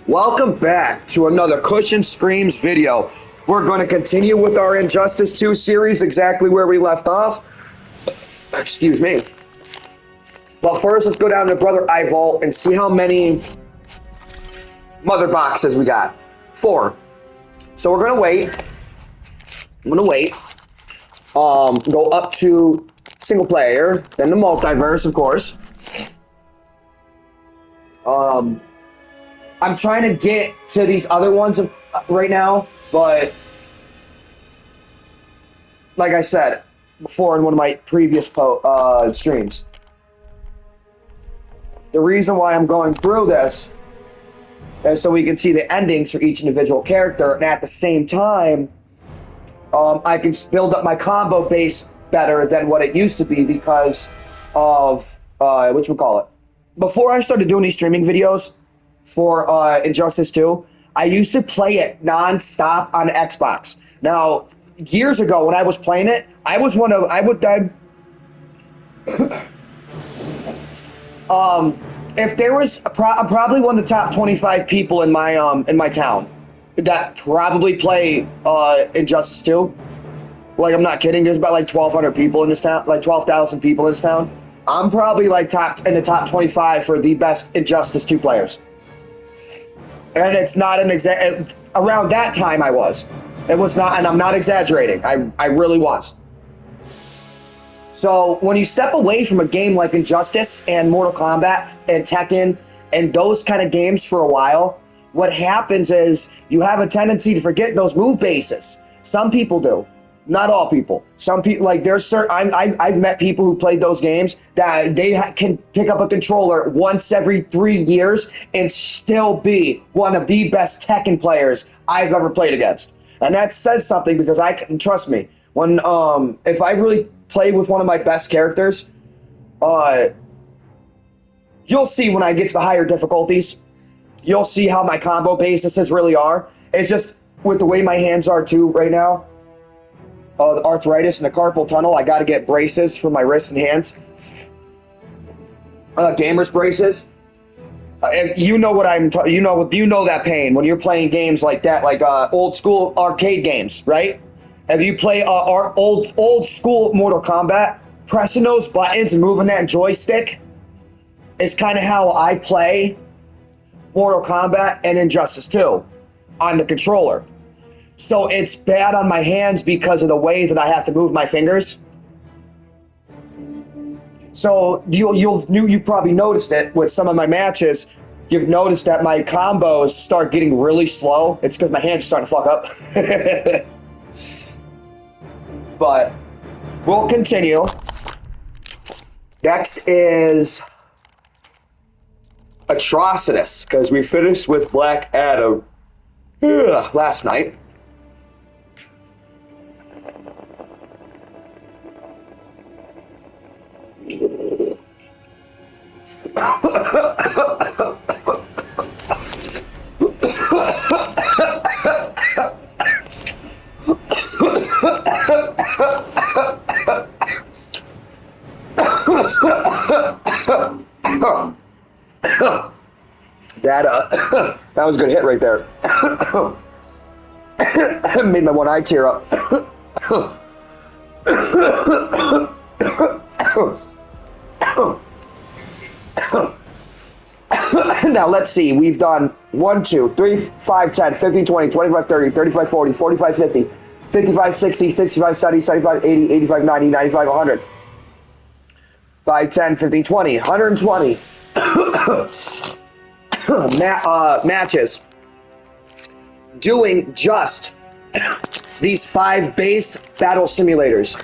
Welcome back to another Cushion Screams video. We're going to continue with our Injustice 2 series exactly where we left off. Excuse me. But first, let's go down to Brother iVault and see how many mother boxes we got. 4. So we're going to wait. I'm going to wait. Go up to single player, then the multiverse, of course. I'm trying to get to these other ones right now, but like I said before in one of my previous streams, the reason why I'm going through this is so we can see the endings for each individual character, and at the same time, I can build up my combo base better than what it used to be because of before I started doing these streaming videos for Injustice 2, I used to play it non-stop on Xbox. Now, years ago when I was playing it, I'm probably one of the top 25 people in my town that probably play Injustice 2. Like, I'm not kidding. There's about like 1,200 people in this town, like 12,000 people in this town. I'm probably like in the top 25 for the best Injustice 2 players. And it's not around that time I was. It was not, and I'm not exaggerating. I really was. So when you step away from a game like Injustice and Mortal Kombat and Tekken and those kind of games for a while, what happens is you have a tendency to forget those move bases. Some people do. Not all people. Some people, like, there's certain, I've met people who've played those games that they can pick up a controller once every 3 years and still be one of the best Tekken players I've ever played against. And that says something because trust me, when, if I really play with one of my best characters, you'll see when I get to the higher difficulties, you'll see how my combo bases really are. It's just with the way my hands are too right now. The arthritis and the carpal tunnel, I got to get braces for my wrists and hands. Gamers braces. You know what you know that pain when you're playing games like that, like old school arcade games, right? If you play old school Mortal Kombat, pressing those buttons and moving that joystick is kind of how I play Mortal Kombat and Injustice 2 on the controller. So it's bad on my hands because of the way that I have to move my fingers. So you probably noticed it with some of my matches. You've noticed that my combos start getting really slow. It's because my hands are starting to fuck up. But we'll continue. Next is Atrocitus, because we finished with Black Adam last night. That was a good hit right there. Made my one eye tear up. Now let's see, we've done 1, 2, 3, 5, 10, 15, 20, 25, 30, 35, 40, 45, 50, 55, 60, 65, 70, 75, 80, 85, 90, 95, 100. 5, 10, 15, 20, 120 matches doing just these 5 based battle simulators.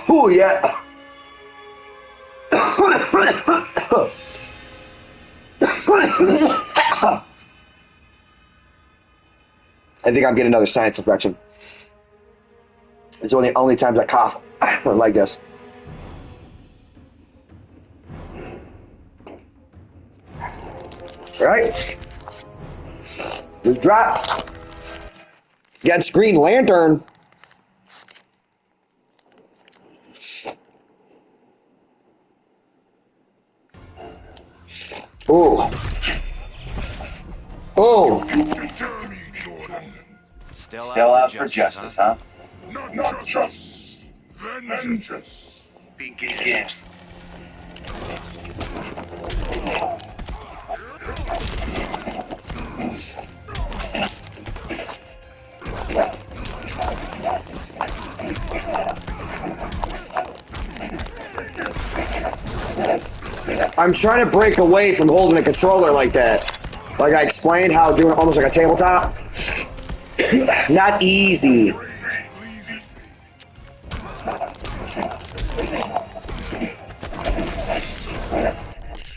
Oh yeah. I think I'm getting another sinus infection. It's only times I cough like this. All right. Just drop. Against Green Lantern. Ooh. Ooh. Still out for justice, huh? Not justice. Vengeance begins. I'm trying to break away from holding a controller like that. Like I explained how doing almost like a tabletop. Not easy.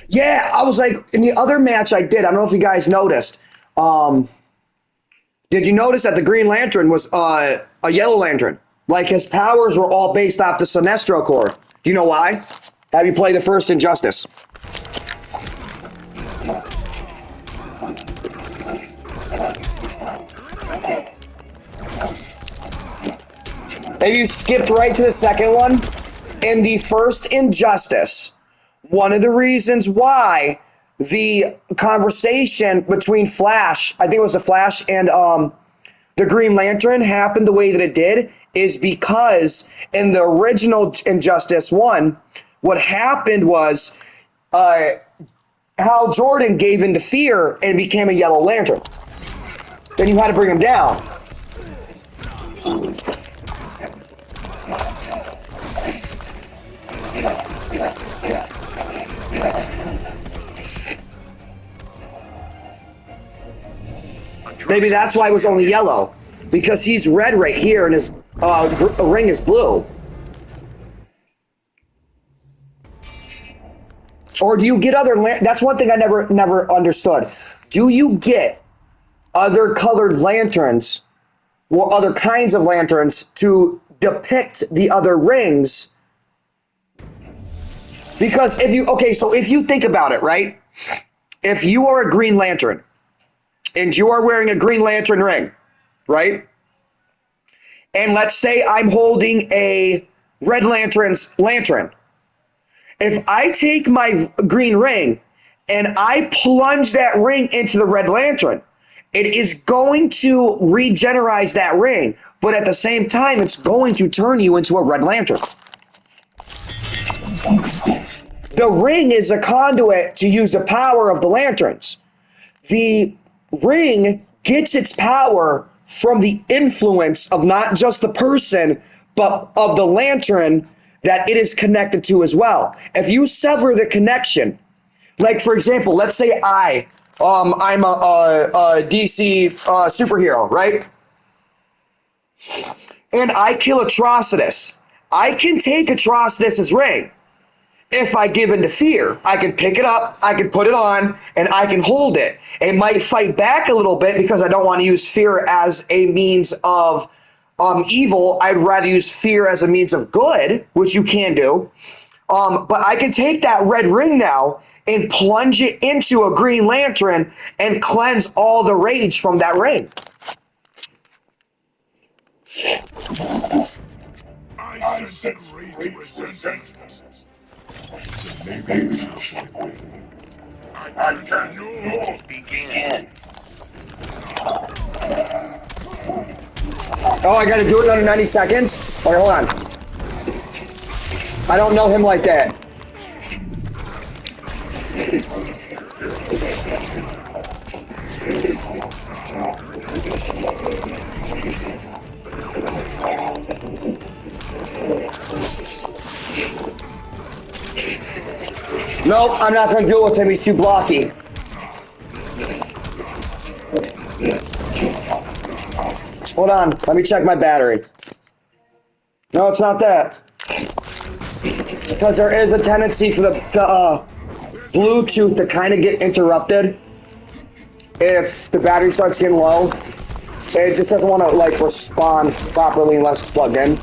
Yeah, I was like, in the other match I did, I don't know if you guys noticed. Did you notice that the Green Lantern was a Yellow Lantern? Like his powers were all based off the Sinestro Corps. Do you know why? Have you played the first Injustice? Have you skipped right to the second one? In the first Injustice, one of the reasons why the conversation between Flash, I think it was the Flash and the Green Lantern happened the way that it did is because in the original Injustice 1, what happened was Hal Jordan gave into fear and became a Yellow Lantern. Then you had to bring him down. Maybe that's why it was only yellow. Because he's red right here and his ring is blue. Or do you get other... That's one thing I never understood. Do you get other colored lanterns or other kinds of lanterns to depict the other rings? Because if you... Okay, so if you think about it, right? If you are a Green Lantern and you are wearing a Green Lantern ring, right? And let's say I'm holding a Red Lantern's lantern. If I take my green ring and I plunge that ring into the Red Lantern, it is going to regenerize that ring, but at the same time, it's going to turn you into a Red Lantern. The ring is a conduit to use the power of the lanterns. The ring gets its power from the influence of not just the person, but of the lantern that it is connected to as well. If you sever the connection, like for example, let's say I'm a DC superhero, right? And I kill Atrocitus. I can take Atrocitus's ring. If I give into fear, I can pick it up, I can put it on, and I can hold it. It might fight back a little bit because I don't want to use fear as a means of evil. I'd rather use fear as a means of good, which you can do. But I can take that red ring now and plunge it into a Green Lantern and cleanse all the rage from that ring. I sense great resentment. I can begin. Oh, I gotta do it under 90 seconds? Okay, hold on. I don't know him like that. Nope, I'm not gonna do it with him, he's too blocky. Hold on, let me check my battery. No, it's not that. Because there is a tendency for the Bluetooth to kind of get interrupted if the battery starts getting low. It just doesn't want to like respond properly unless it's plugged in.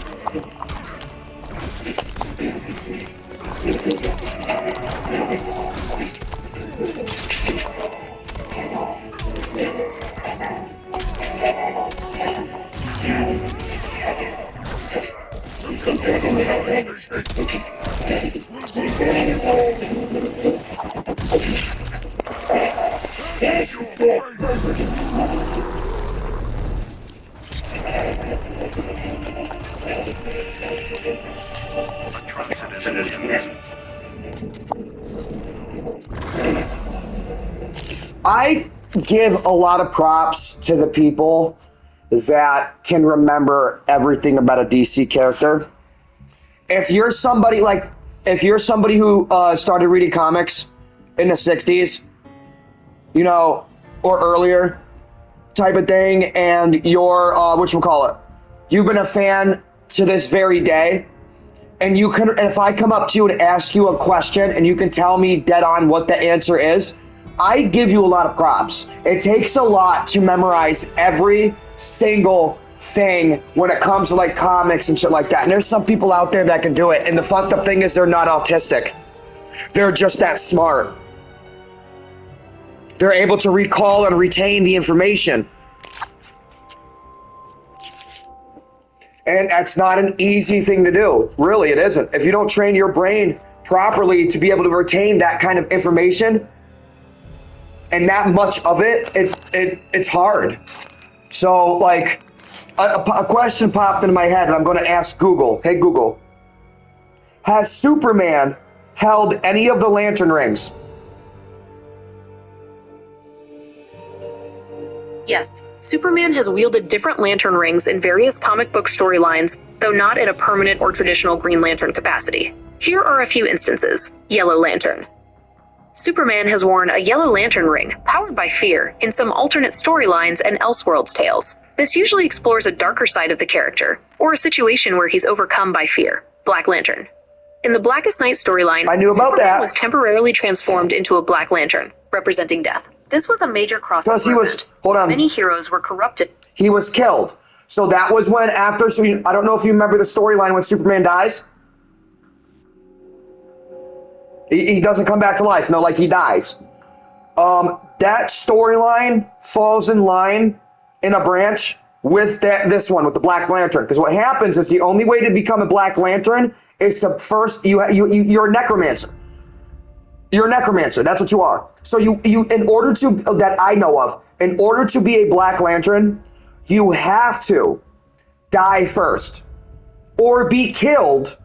I give a lot of props to the people that can remember everything about a DC character. If you're somebody who started reading comics in the 60s, you know, or earlier type of thing, and you're, whatchamacallit, you've been a fan to this very day, and if I come up to you and ask you a question and you can tell me dead on what the answer is, I give you a lot of props. It takes a lot to memorize every single thing when it comes to like comics and shit like that. And there's some people out there that can do it. And the fucked up thing is they're not autistic. They're just that smart. They're able to recall and retain the information. And that's not an easy thing to do. Really, it isn't. If you don't train your brain properly to be able to retain that kind of information and that much of it's hard. So, like, a question popped into my head, and I'm going to ask Google. Hey, Google. Has Superman held any of the lantern rings? Yes, Superman has wielded different lantern rings in various comic book storylines, though not in a permanent or traditional Green Lantern capacity. Here are a few instances. Yellow Lantern. Superman has worn a Yellow Lantern ring, powered by fear, in some alternate storylines and Elseworlds tales. This usually explores a darker side of the character, or a situation where he's overcome by fear. Black Lantern. In the Blackest Night storyline, I knew about Superman that. was temporarily transformed into a Black Lantern, representing death. This was a major crossover event. Hold on. Many heroes were corrupted. He was killed. So that was when I don't know if you remember the storyline when Superman dies. He doesn't come back to life. No, like he dies. That storyline falls in line in a branch with this one, with the Black Lantern. Because what happens is the only way to become a Black Lantern is to first, you're a necromancer. You're a necromancer. That's what you are. So in order to be a Black Lantern, you have to die first or be killed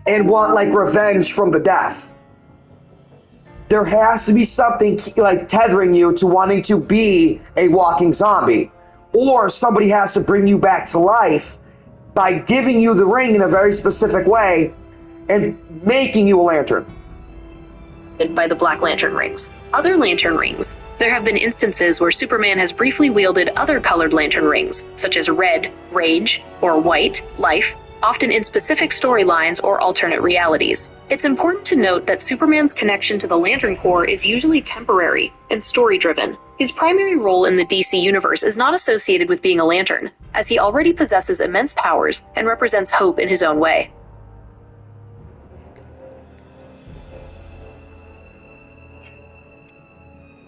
and want like revenge from the death. There has to be something like tethering you to wanting to be a walking zombie, or somebody has to bring you back to life by giving you the ring in a very specific way and making you a lantern. By the Black Lantern rings. Other lantern rings. There have been instances where Superman has briefly wielded other colored lantern rings, such as red, rage, or white, life, often in specific storylines or alternate realities. It's important to note that Superman's connection to the Lantern Corps is usually temporary and story-driven. His primary role in the DC universe is not associated with being a lantern, as he already possesses immense powers and represents hope in his own way.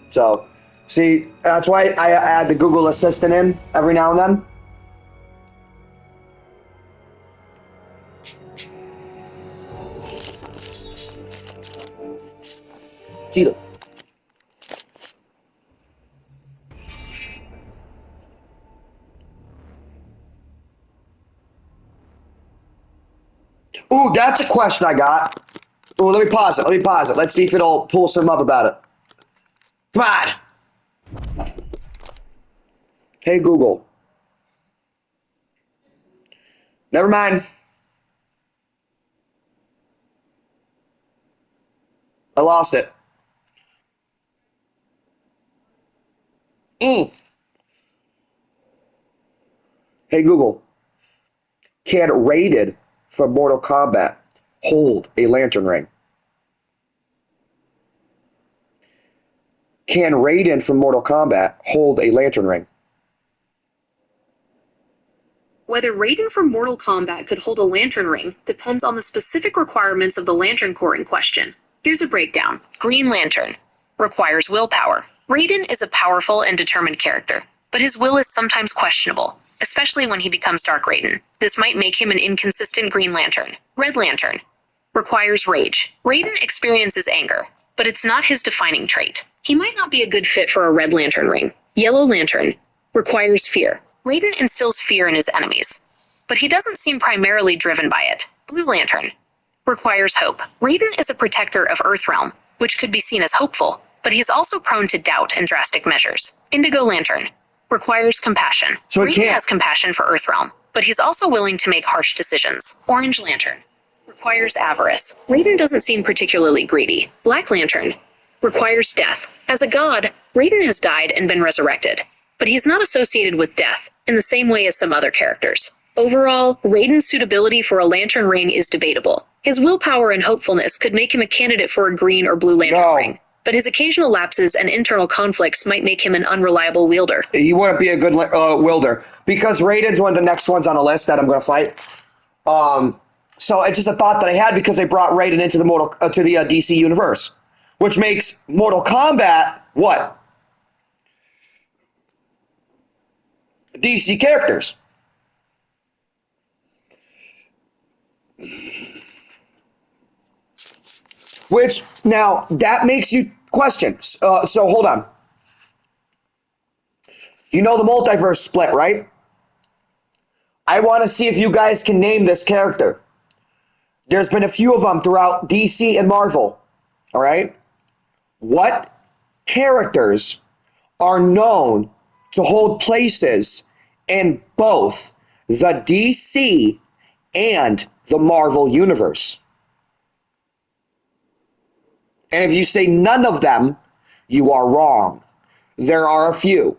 So, see, that's why I add the Google Assistant in every now and then. Tito. Ooh, that's a question I got. Ooh, let me pause it. Let's see if it'll pull some up about it. Come on. Hey, Google. Never mind. I lost it. Hey, Google. Can Raiden from Mortal Kombat hold a lantern ring? Can Raiden from Mortal Kombat hold a lantern ring? Whether Raiden from Mortal Kombat could hold a lantern ring depends on the specific requirements of the Lantern Corps in question. Here's a breakdown. Green Lantern requires willpower. Raiden is a powerful and determined character, but his will is sometimes questionable, especially when he becomes Dark Raiden. This might make him an inconsistent Green Lantern. Red Lantern requires rage. Raiden experiences anger, but it's not his defining trait. He might not be a good fit for a Red Lantern ring. Yellow Lantern requires fear. Raiden instills fear in his enemies, but he doesn't seem primarily driven by it. Blue Lantern requires hope. Raiden is a protector of Earthrealm, which could be seen as hopeful, but he's also prone to doubt and drastic measures. Indigo Lantern requires compassion. So Raiden has compassion for Earthrealm, but he's also willing to make harsh decisions. Orange Lantern requires avarice. Raiden doesn't seem particularly greedy. Black Lantern requires death. As a god, Raiden has died and been resurrected, but he's not associated with death in the same way as some other characters. Overall, Raiden's suitability for a lantern ring is debatable. His willpower and hopefulness could make him a candidate for a green or blue lantern ring, but his occasional lapses and internal conflicts might make him an unreliable wielder. He wouldn't be a good wielder because Raiden's one of the next ones on the list that I'm going to fight. So it's just a thought that I had because they brought Raiden into the DC universe, which makes Mortal Kombat what? DC characters. Which, now, that makes you question. So hold on. You know the multiverse split, right? I want to see if you guys can name this character. There's been a few of them throughout DC and Marvel. All right? What characters are known to hold places in both the DC and the Marvel universe? And if you say none of them, you are wrong. There are a few.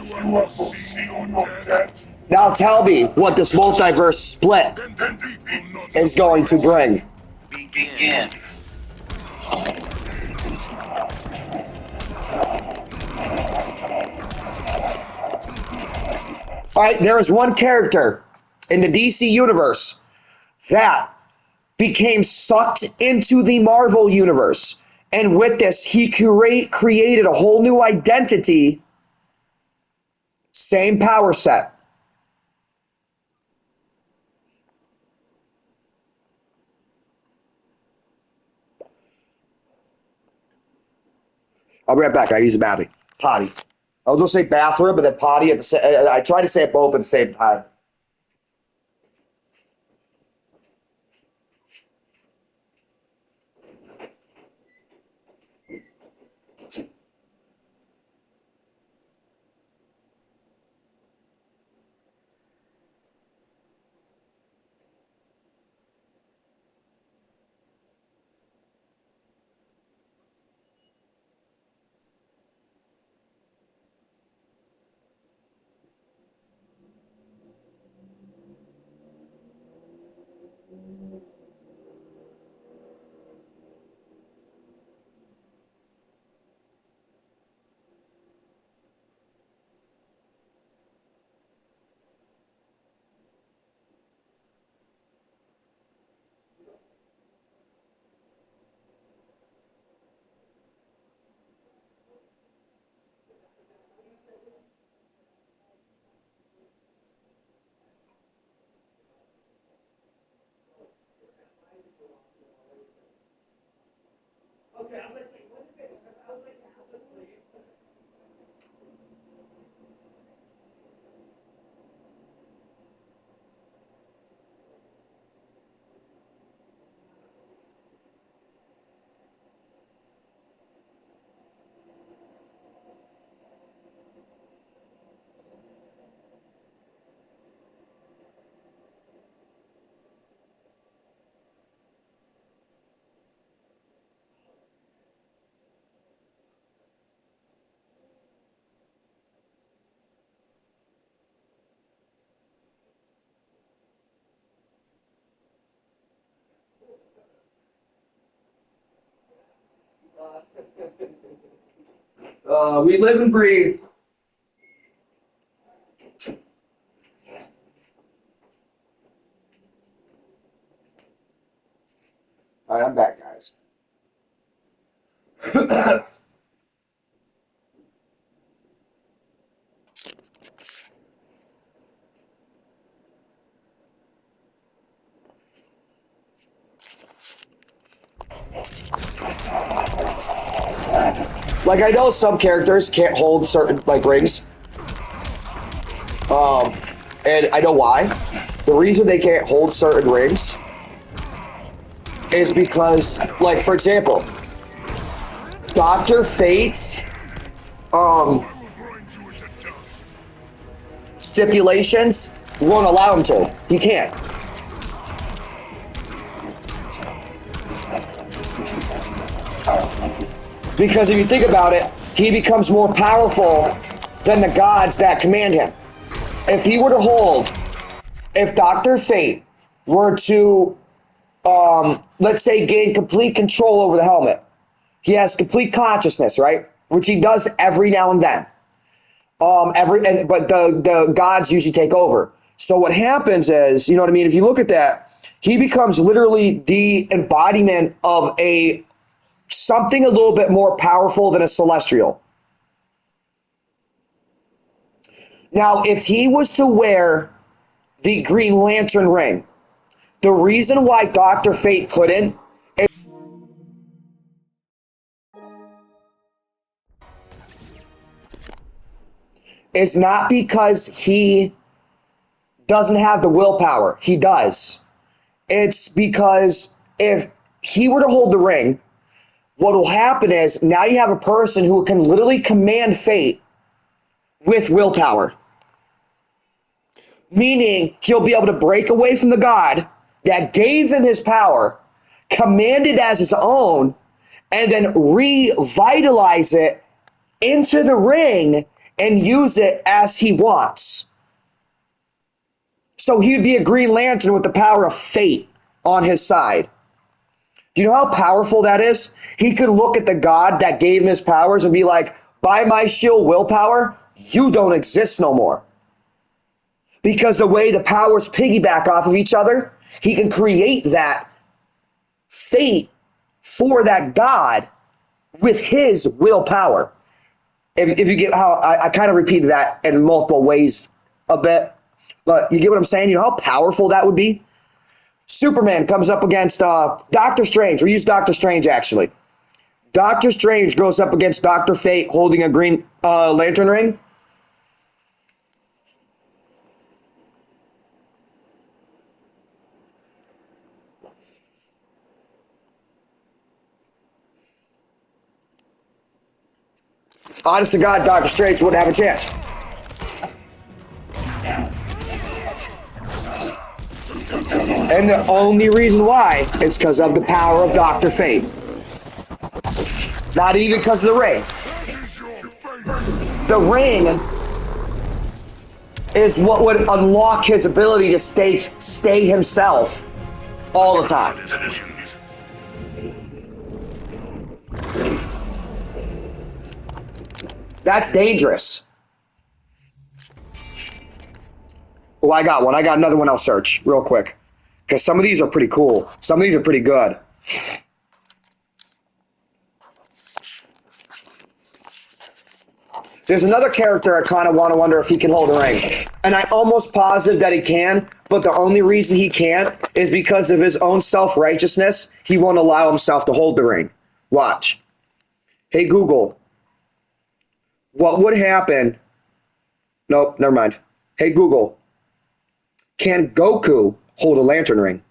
You are seeing your death. Now tell me what this multiverse split Then people not is going to bring. Begin. All right, there is one character in the DC universe that became sucked into the Marvel universe. And with this, he created a whole new identity. Same power set. I'll be right back. I use a battery. Potty. I was going to say bathroom, but then potty at the same. I tried to say it both at the same time. We live and breathe. All right, I'm back, guys. Like, I know some characters can't hold certain, like, rings. And I know why. The reason they can't hold certain rings is because, like, for example, Dr. Fate's, stipulations won't allow him to. He can't. Because if you think about it, he becomes more powerful than the gods that command him. If he were to hold, if Dr. Fate were to, let's say, gain complete control over the helmet, he has complete consciousness, right? Which he does every now and then. But the gods usually take over. So what happens is, you know what I mean? If you look at that, he becomes literally the embodiment of something a little bit more powerful than a celestial. Now, if he was to wear the Green Lantern ring, the reason why Dr. Fate couldn't is not because he doesn't have the willpower. He does. It's because if he were to hold the ring, what will happen is now you have a person who can literally command fate with willpower. Meaning he'll be able to break away from the god that gave him his power, command it as his own, and then revitalize it into the ring and use it as he wants. So he'd be a Green Lantern with the power of fate on his side. Do you know how powerful that is? He could look at the god that gave him his powers and be like, by my sheer willpower, you don't exist no more. Because the way the powers piggyback off of each other, he can create that fate for that god with his willpower. If you get how I kind of repeated that in multiple ways a bit, but you get what I'm saying? You know how powerful that would be? Superman comes up against Doctor Strange. We use Doctor Strange, actually. Doctor Strange goes up against Dr. Fate holding a Green Lantern ring. Honest to God, Doctor Strange wouldn't have a chance. And the only reason why is because of the power of Dr. Fate. Not even because of the ring. The ring is what would unlock his ability to stay himself all the time. That's dangerous. Oh, I got one. I got another one I'll search real quick. Because some of these are pretty cool. Some of these are pretty good. There's another character I kind of want to wonder if he can hold a ring. And I'm almost positive that he can, but the only reason he can't is because of his own self-righteousness. He won't allow himself to hold the ring. Watch. Hey, Google. What would happen? Nope, never mind. Hey, Google. Can Goku hold a lantern ring?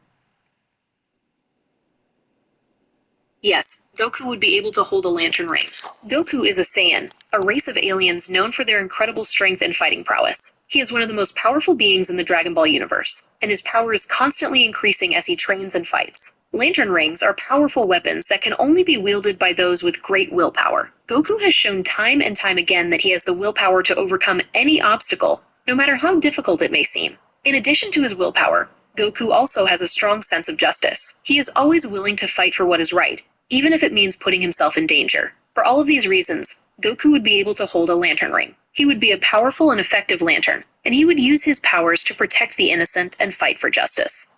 Yes, Goku would be able to hold a lantern ring. Goku is a Saiyan, a race of aliens known for their incredible strength and fighting prowess. He is one of the most powerful beings in the Dragon Ball universe, and his power is constantly increasing as he trains and fights. Lantern rings are powerful weapons that can only be wielded by those with great willpower. Goku has shown time and time again that he has the willpower to overcome any obstacle, no matter how difficult it may seem. In addition to his willpower, Goku also has a strong sense of justice. He is always willing to fight for what is right, even if it means putting himself in danger. For all of these reasons, Goku would be able to hold a lantern ring. He would be a powerful and effective lantern, and he would use his powers to protect the innocent and fight for justice.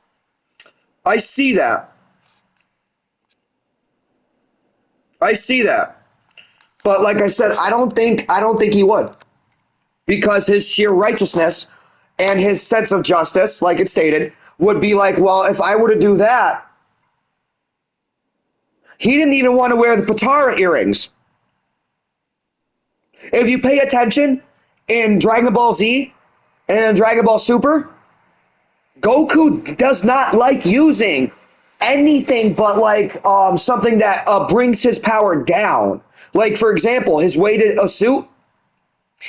I see that. But like I said, I don't think he would. Because his sheer righteousness and his sense of justice, like it stated, would be like, well, if I were to do that, he didn't even want to wear the Potara earrings. If you pay attention in Dragon Ball Z and in Dragon Ball Super, Goku does not like using anything but like something that brings his power down. Like, for example, his weighted suit,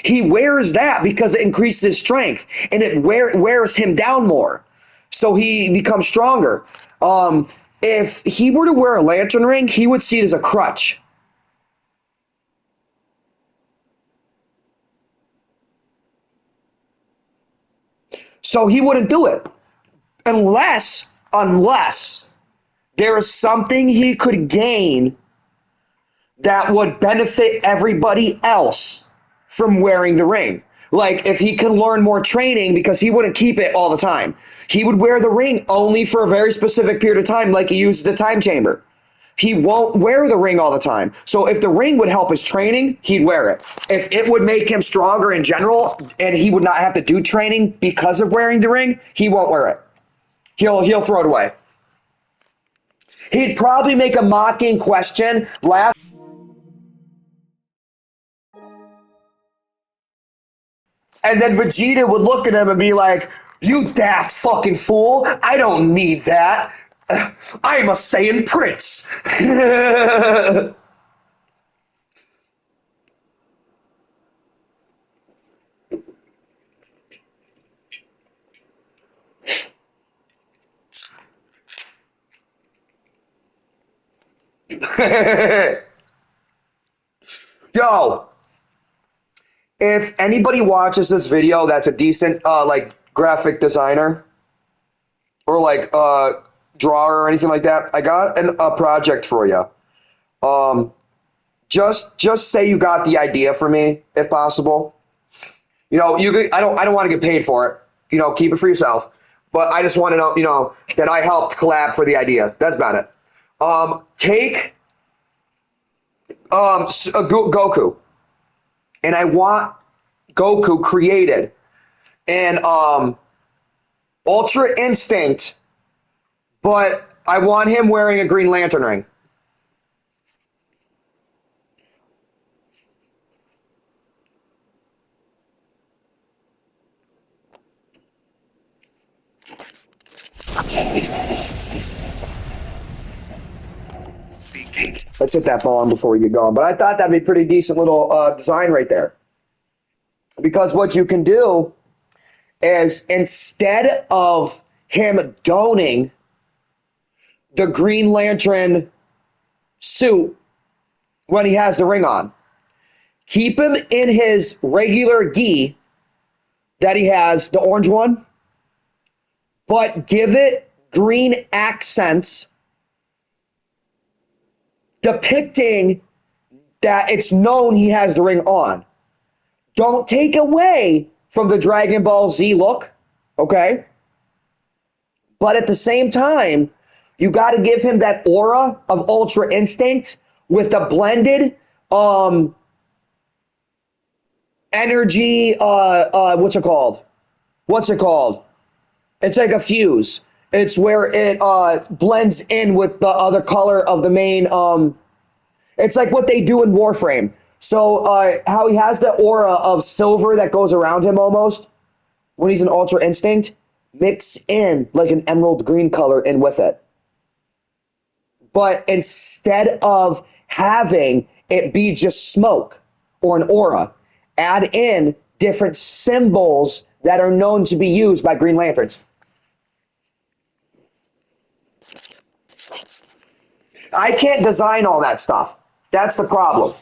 he wears that because it increases his strength and it wears him down more. So he becomes stronger. If he were to wear a lantern ring, he would see it as a crutch. So he wouldn't do it unless there is something he could gain that would benefit everybody else from wearing the ring. Like if he can learn more training, because he wouldn't keep it all the time. He would wear the ring only for a very specific period of time, like he uses the time chamber. He won't wear the ring all the time. So if the ring would help his training, he'd wear it. If it would make him stronger in general and he would not have to do training because of wearing the ring, he won't wear it. He'll throw it away. He'd probably make a mocking question, laugh, and then Vegeta would look at him and be like, "You daft fucking fool, I don't need that. I'm a Saiyan prince." Yo, if anybody watches this video that's a decent like graphic designer or like drawer or anything like that, I got a project for you. Just say you got the idea for me, if possible. You know, I don't want to get paid for it. You know, keep it for yourself. But I just want to know, you know, that I helped collab for the idea. That's about it. Take Goku, and I want Goku created in Ultra Instinct, but I want him wearing a Green Lantern ring. Let's hit that ball before we get going. But I thought that'd be a pretty decent little design right there. Because what you can do is, instead of him donning the Green Lantern suit when he has the ring on, keep him in his regular gi that he has, the orange one, but give it green accents depicting that it's known he has the ring on. Don't take away from the Dragon Ball Z look, okay? But at the same time, you got to give him that aura of Ultra Instinct with the blended energy, what's it called? It's like a fuse. It's where it blends in with the other color of the main. It's like what they do in Warframe. So how he has the aura of silver that goes around him almost when he's in Ultra Instinct, mix in like an emerald green color in with it. But instead of having it be just smoke or an aura, add in different symbols that are known to be used by Green Lanterns. I can't design all that stuff. That's the problem.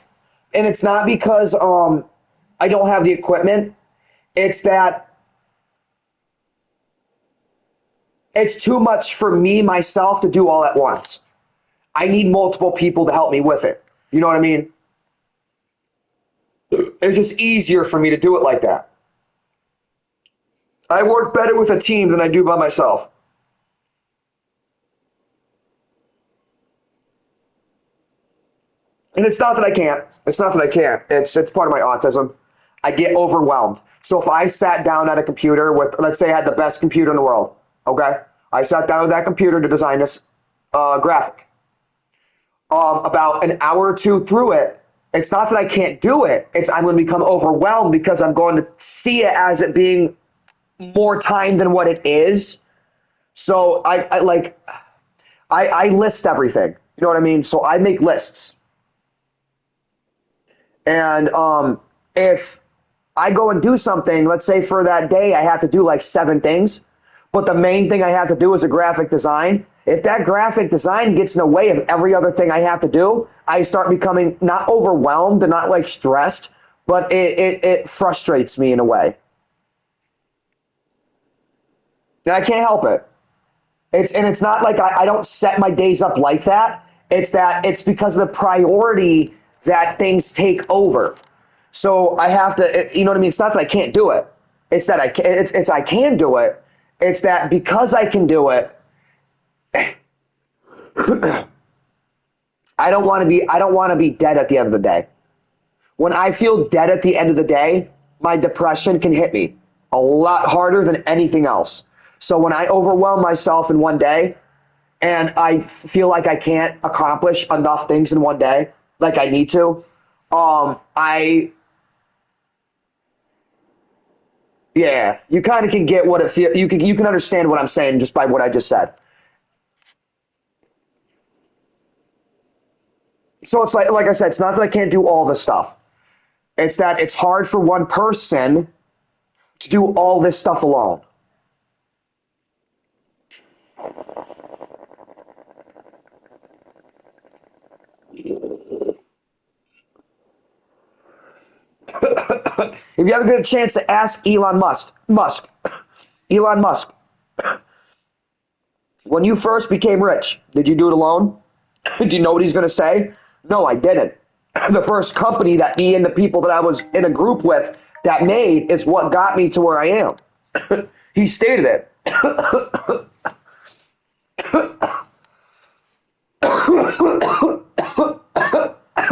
And it's not because I don't have the equipment. It's that it's too much for me, myself, to do all at once. I need multiple people to help me with it. You know what I mean? It's just easier for me to do it like that. I work better with a team than I do by myself. And it's not that I can't. It's not that I can't. It's part of my autism. I get overwhelmed. So if I sat down at a computer with, let's say I had the best computer in the world, okay? I sat down with that computer to design this graphic. About an hour or two through it, It's not that I can't do it. It's I'm going to become overwhelmed because I'm going to see it as it being more time than what it is. So I list everything. You know what I mean? So I make lists. And if I go and do something, let's say for that day, I have to do like 7 things, but the main thing I have to do is a graphic design. If that graphic design gets in the way of every other thing I have to do, I start becoming not overwhelmed and not like stressed, but it frustrates me in a way. And I can't help it. It's not like I don't set my days up like that. It's because of the priority that things take over. So I have to, you know what I mean? It's not that I can't do it. It's that I can do it. It's that because I can do it, I don't want to be dead at the end of the day. When I feel dead at the end of the day, my depression can hit me a lot harder than anything else. So when I overwhelm myself in one day and I feel like I can't accomplish enough things in one day, like I need to, you kind of can get what it feels. You can understand what I'm saying just by what I just said. So it's like I said, it's not that I can't do all this stuff. It's that it's hard for one person to do all this stuff alone. If you ever get a chance to ask Elon Musk, when you first became rich, did you do it alone? Do you know what he's going to say? No, I didn't. The first company that me and the people that I was in a group with that made is what got me to where I am. He stated it.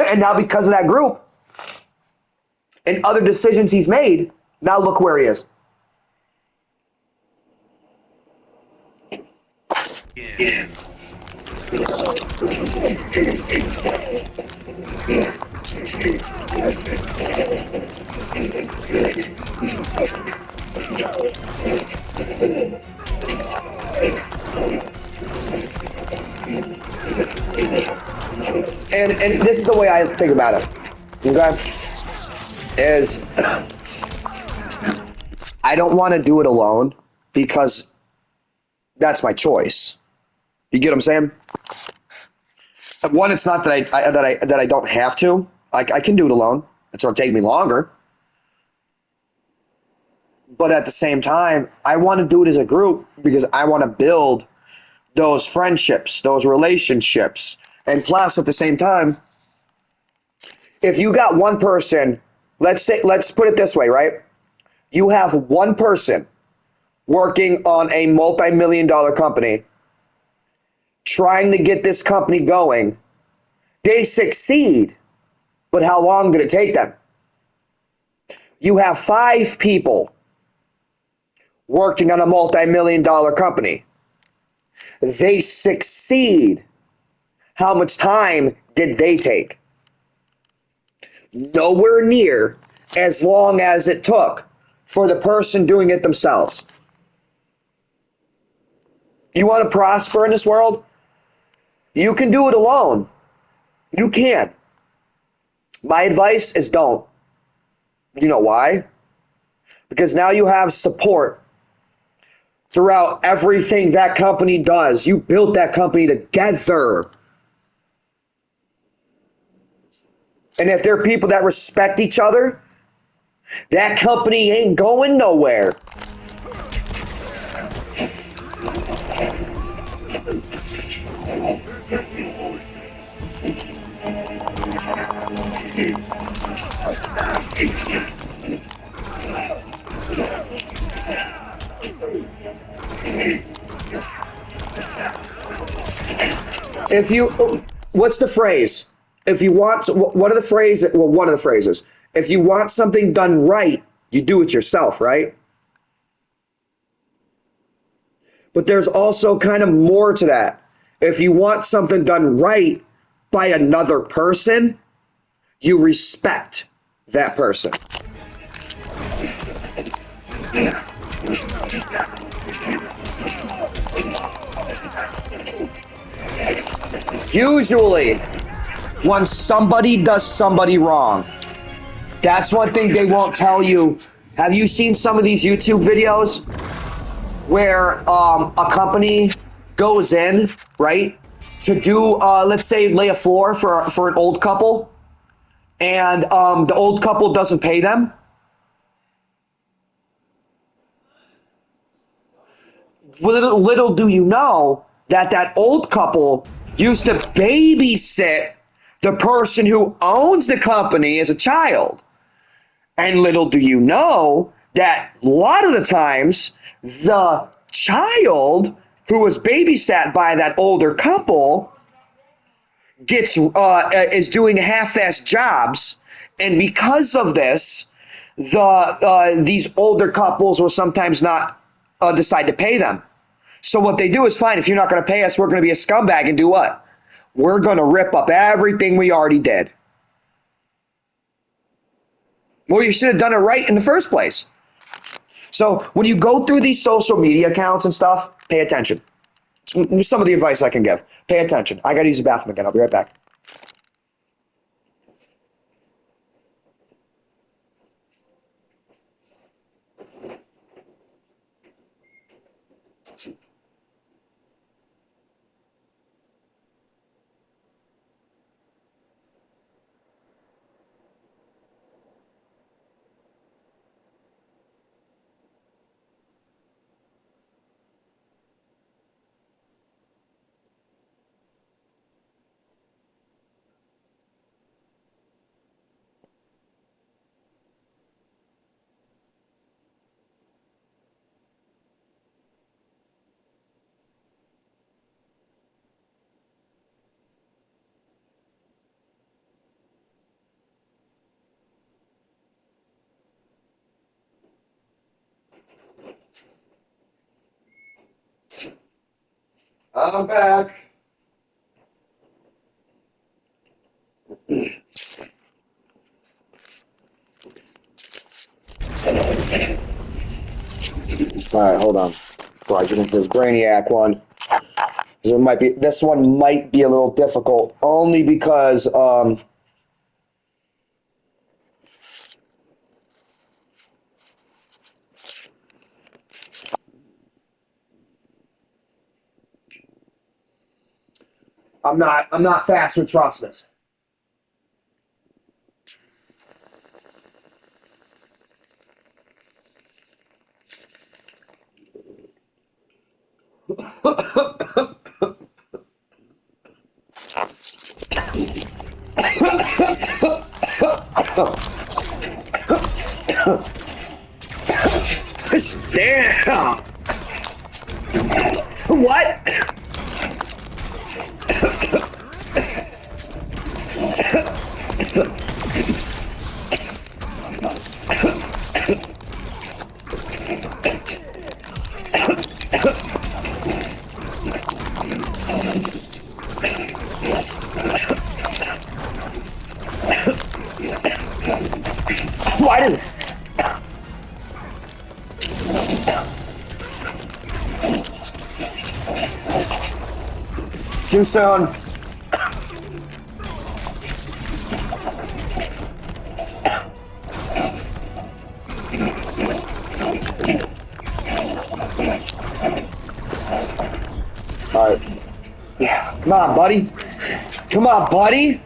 And now because of that group and other decisions he's made, now look where he is. Yeah. And this is the way I think about it. Okay? Is I don't want to do it alone because that's my choice. You get what I'm saying? One, it's not that I don't have to. I can do it alone. It's going to take me longer. But at the same time, I want to do it as a group because I want to build those friendships, those relationships. And plus, at the same time, if you got one person, let's put it this way, right? You have one person working on a multi-million-dollar company, trying to get this company going. They succeed, but how long did it take them? You have 5 people working on a multi-million-dollar company. They succeed. How much time did they take? Nowhere near as long as it took for the person doing it themselves. You want to prosper in this world? You can do it alone. You can. My advice is don't. You know why? Because now you have support throughout everything that company does. You built that company together. And if there are people that respect each other, that company ain't going nowhere. What's the phrase? If you want, one of the phrases, if you want something done right, you do it yourself, right? But there's also kind of more to that. If you want something done right by another person, you respect that person. Usually, when somebody does somebody wrong, that's one thing they won't tell you. Have you seen some of these YouTube videos where a company goes in, right, to do, let's say, lay a floor for an old couple, and the old couple doesn't pay them? Little do you know that old couple used to babysit the person who owns the company as a child. And little do you know that a lot of the times the child who was babysat by that older couple gets is doing half-assed jobs, and because of this, these older couples will sometimes not decide to pay them. So what they do is, fine, if you're not going to pay us, we're going to be a scumbag and do what? We're going to rip up everything we already did. Well, you should have done it right in the first place. So when you go through these social media accounts and stuff, pay attention. Some of the advice I can give. Pay attention. I got to use the bathroom again. I'll be right back. I'm back. All right, hold on. Before I get into this Brainiac one, this one might be a little difficult, only because I'm not fast with trustless. Damn. What? Why did too soon? All right. Yeah, come on, buddy. Come on, buddy.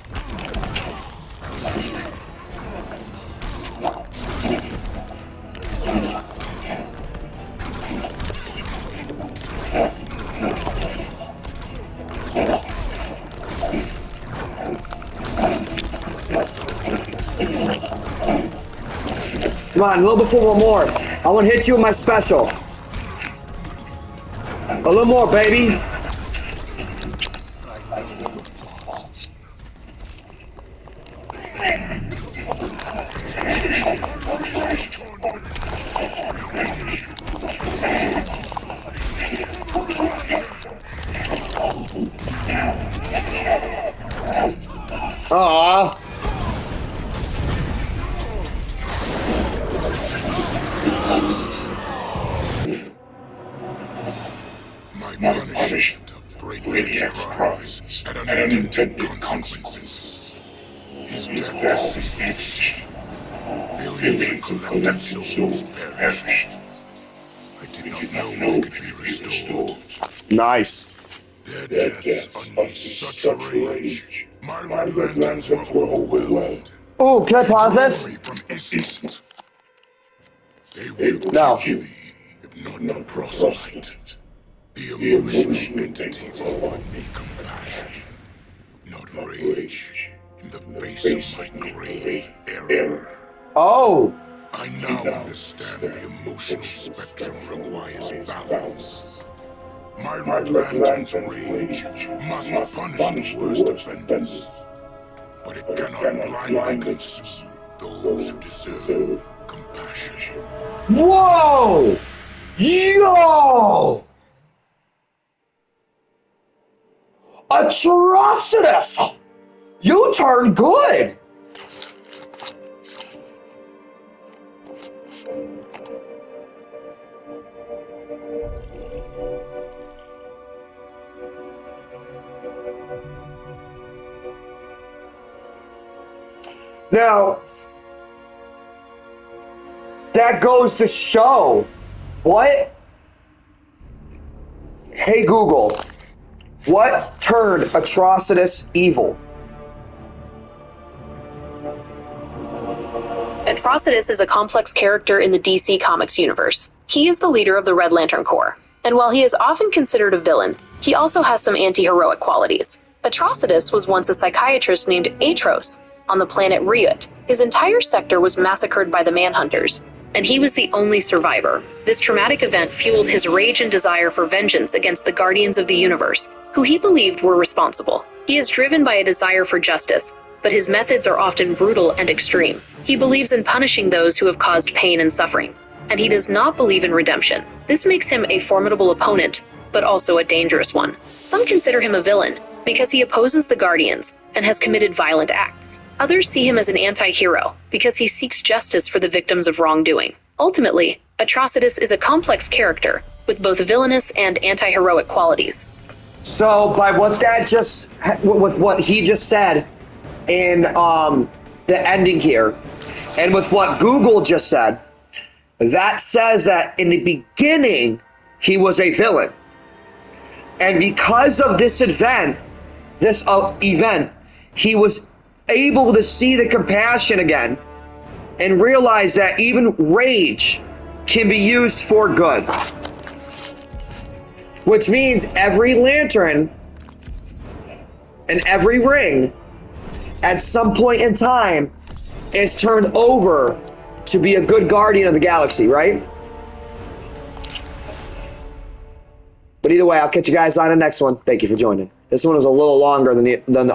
Come on, a little bit one more. I want to hit you with my special. A little more, baby. Aww. My punishment of Brainiac's crimes had unintended consequences. His death was finished. Billions of collected souls perished. I did not know they could be restored. Nice. Their deaths unleashed such rage. My red lanterns were overwhelmed. Ooh, can I pause this? Glory from Isst. They would have No. killed me if not the proselyte. The emotional entity offered me compassion, not rage, in the face of my grave error. Oh, I now understand the emotional spectrum requires balance. My red lantern's rage must punish the worst offenders, but it cannot blindly consume those who deserve compassion. whoa, yo, Atrocitus, you turned good. Now, that goes to show what? Hey Google, what turned Atrocitus evil? Atrocitus is a complex character in the DC Comics universe. He is the leader of the Red Lantern Corps, and while he is often considered a villain, he also has some anti-heroic qualities. Atrocitus was once a psychiatrist named Atros on the planet Ryut. His entire sector was massacred by the Manhunters, and he was the only survivor. This traumatic event fueled his rage and desire for vengeance against the Guardians of the Universe, who he believed were responsible. He is driven by a desire for justice, but his methods are often brutal and extreme. He believes in punishing those who have caused pain and suffering, and he does not believe in redemption. This makes him a formidable opponent, but also a dangerous one. Some consider him a villain because he opposes the Guardians and has committed violent acts. Others see him as an anti-hero because he seeks justice for the victims of wrongdoing. Ultimately, Atrocitus is a complex character with both villainous and anti-heroic qualities. So by what with what he just said in the ending here, and with what Google just said, that says that in the beginning he was a villain, and because of this event, he was able to see the compassion again and realize that even rage can be used for good. Which means every lantern and every ring at some point in time is turned over to be a good guardian of the galaxy, right? But either way, I'll catch you guys on the next one. Thank you for joining. This one was a little longer than the other.